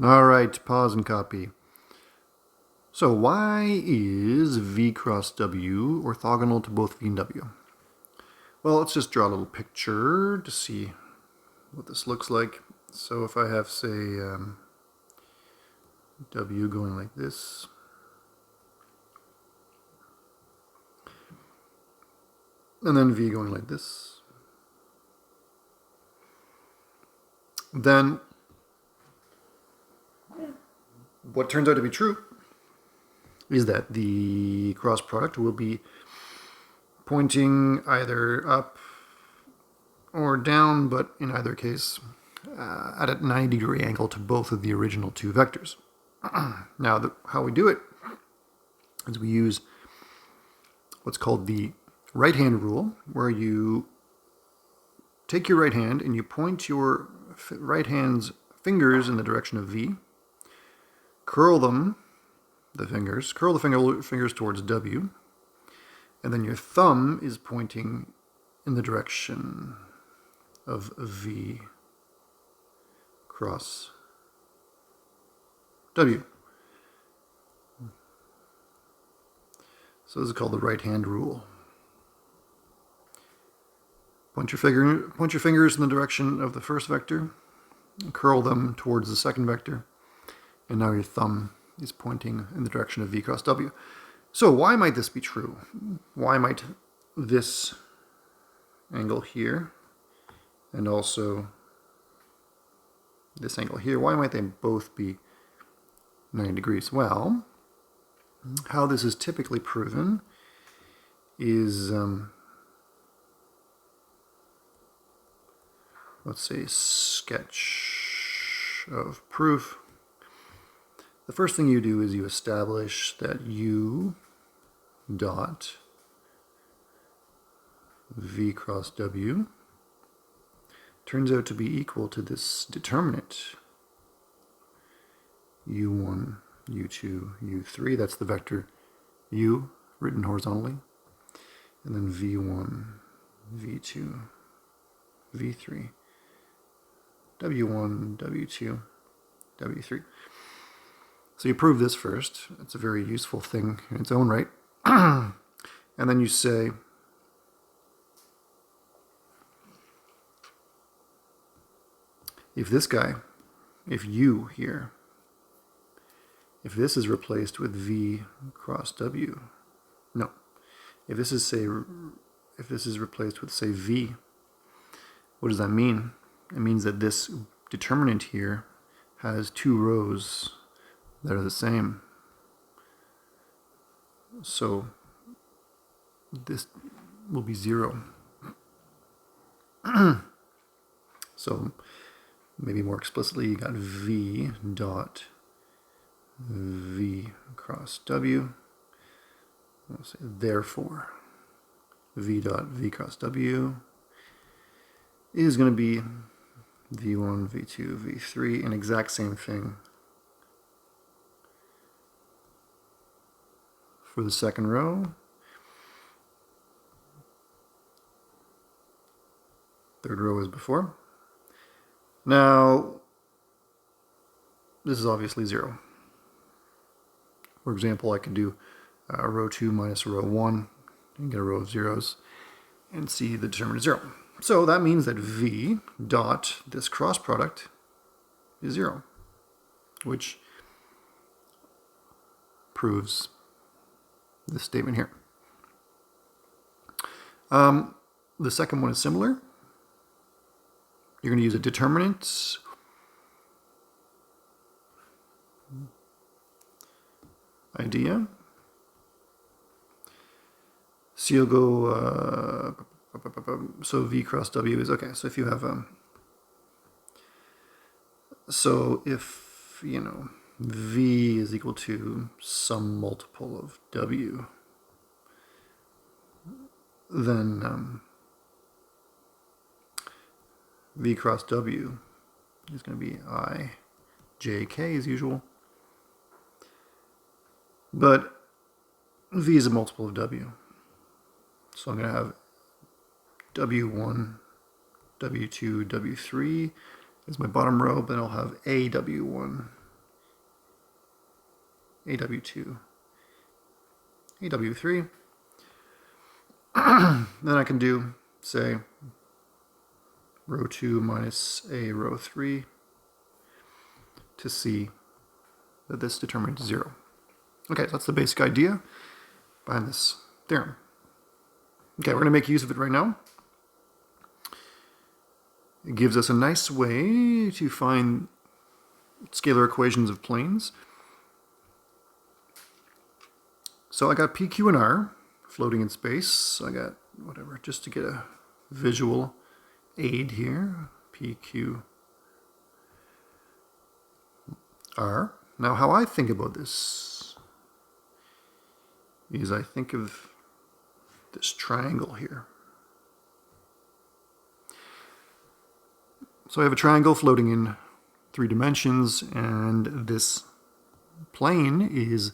All right, pause and copy. So why is V cross W orthogonal to both V and W? Well, let's just draw a little picture to see what this looks like. So if I have, say, W going like this, and then V going like this, then what turns out to be true is that the cross product will be pointing either up or down, but in either case at a 90-degree angle to both of the original two vectors. Now, how we do it is we use what's called the right-hand rule, where you take your right hand and you point your right hand's fingers in the direction of V, curl the fingers towards W, and then your thumb is pointing in the direction of V cross W. So this is called the right-hand rule. Point your fingers in the direction of the first vector, curl them towards the second vector, and now your thumb is pointing in the direction of V cross W. So why might this be true? Why might this angle here and also this angle here, why might they both be 90 degrees? Well, how this is typically proven is, let's say, sketch of proof. The first thing you do is you establish that U dot V cross W turns out to be equal to this determinant U1, U2, U3. That's the vector U written horizontally. And then V1, V2, V3, W1, W2, W3. So you prove this first. It's a very useful thing in its own right. And then you say, if this guy, if U here, if this is replaced with V cross W, no, if this is replaced with, say, V, what does that mean? It means that this determinant here has two rows that are the same. So this will be 0. So maybe more explicitly, you got V dot V cross W. I'll say therefore V dot V cross W is going to be V1, V2, V3, an exact same thing for the second row. Third row as before. Now, this is obviously 0. For example, I could do row 2 minus row 1 and get a row of zeros and see the determinant 0. So that means that V dot this cross product is 0, which proves this statement here. The second one is similar. You're going to use a determinant idea. So you'll go, so V cross W is, okay, so if you have, so if, V is equal to some multiple of W, then V cross W is going to be I, J, K as usual. But V is a multiple of W. So I'm going to have W1, W2, W3 is my bottom row, but I'll have AW1, AW2, AW3. Then I can do, say, row 2 minus a row 3 to see that this determines 0. Okay, so that's the basic idea behind this theorem. Okay, we're going to make use of it right now. It gives us a nice way to find scalar equations of planes. So I got P, Q, and R floating in space. So I got whatever, just to get a visual aid here. P, Q, R. Now how I think about this is I think of this triangle here. So I have a triangle floating in 3 dimensions, and this plane is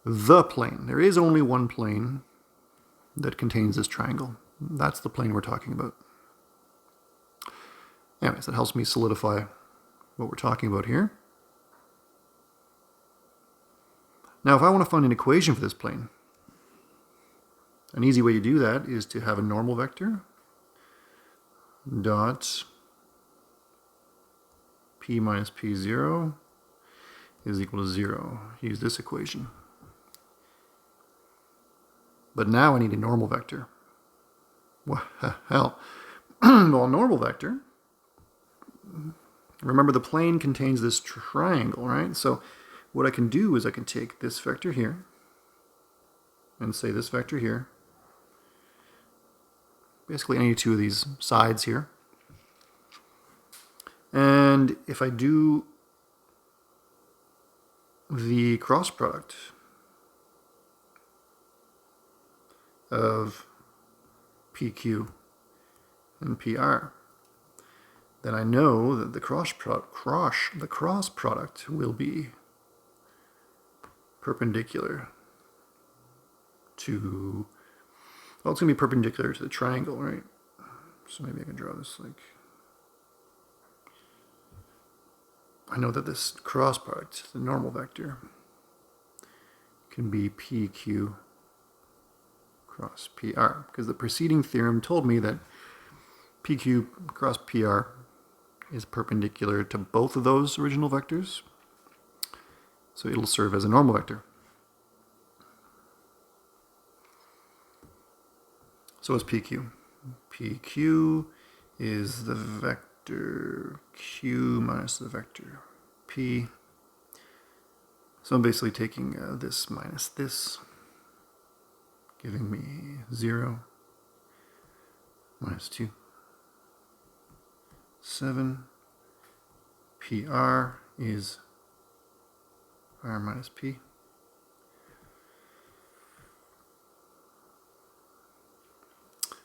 the plane. There is only one plane that contains this triangle. That's the plane we're talking about. Anyways, that helps me solidify what we're talking about here. Now, if I want to find an equation for this plane, an easy way to do that is to have a normal vector dot P minus P0 is equal to 0. Use this equation. But now I need a normal vector. What the hell? Well, a normal vector, remember the plane contains this triangle, right? So what I can do is I can take this vector here and say this vector here, basically any two of these sides here. And if I do the cross product of PQ and PR, then I know that the cross product will be perpendicular to, well, it's going to be perpendicular to the triangle, right? So maybe I can draw this like, I know that this cross product, the normal vector, can be PQ cross PR, because the preceding theorem told me that PQ cross PR is perpendicular to both of those original vectors, so it'll serve as a normal vector. So is PQ. PQ is the vector Q minus the vector P. So I'm basically taking this minus this, giving me 0, minus 2, 7. PR is R minus P.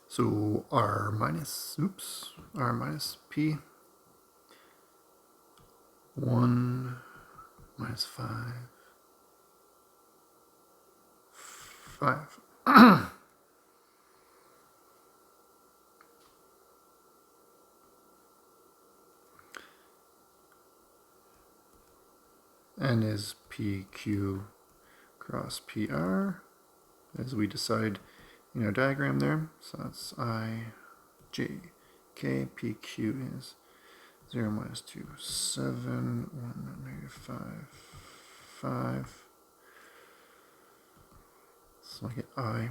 So R minus P, 1 minus 5, 5. N is PQ cross PR, as we decide in our diagram there. So that's I, J, K. PQ is 0, minus 2, 7, 1, negative 5, 5. So I get I.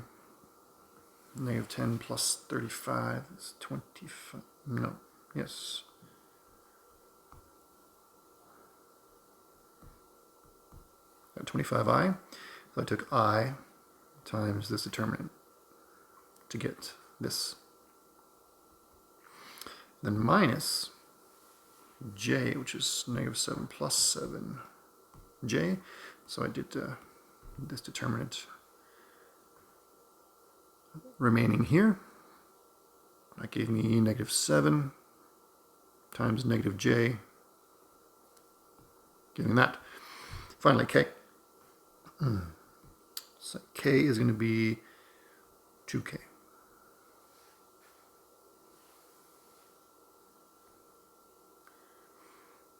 Negative 10 plus 35 is 25. No, yes. Got 25i. So I took I times this determinant to get this. Then minus j, which is negative 7 plus 7 j. So I did this determinant remaining here. That gave me negative 7 times negative j, giving that. Finally, k. So k is going to be 2k.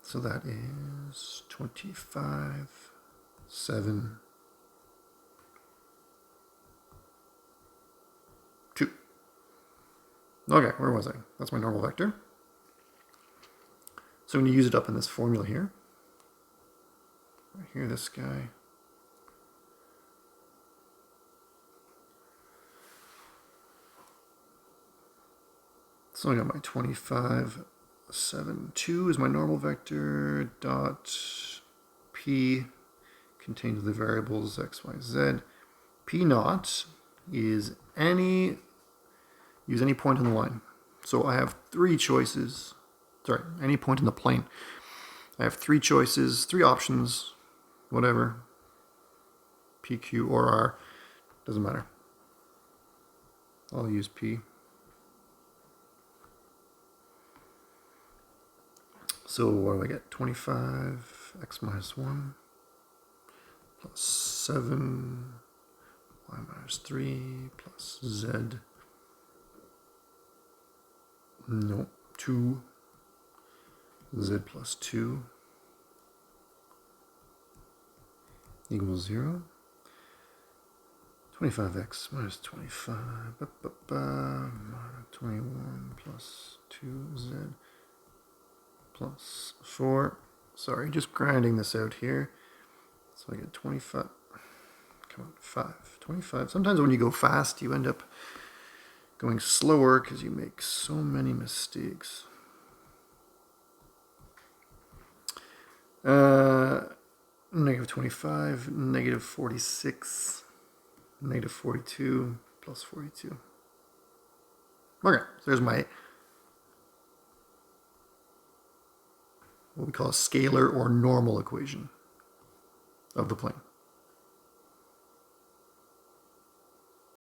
So that is 25 7, 2. Okay, where was I? That's my normal vector. So I'm going to use it up in this formula here. Right here, this guy. So I got my 25, 7, 2 is my normal vector, dot p contains the variables x, y, z. P naught is use any point on the line. So I have 3 choices, sorry, any point in the plane. I have 3 choices, 3 options, whatever, P, Q, or R, doesn't matter. I'll use P. So what do I get? 25, x minus 1, plus 7, y minus 3, plus z. No, 2, z plus 2 equals 0. 25x minus 25, 21 plus 2z plus 4. Sorry, just grinding this out here. So I get 25, come on, 5, 25. Sometimes when you go fast, you end up going slower because you make so many mistakes. Negative 25, negative 46, negative 42, plus 42. Okay, so there's my, what we call a scalar or normal equation of the plane.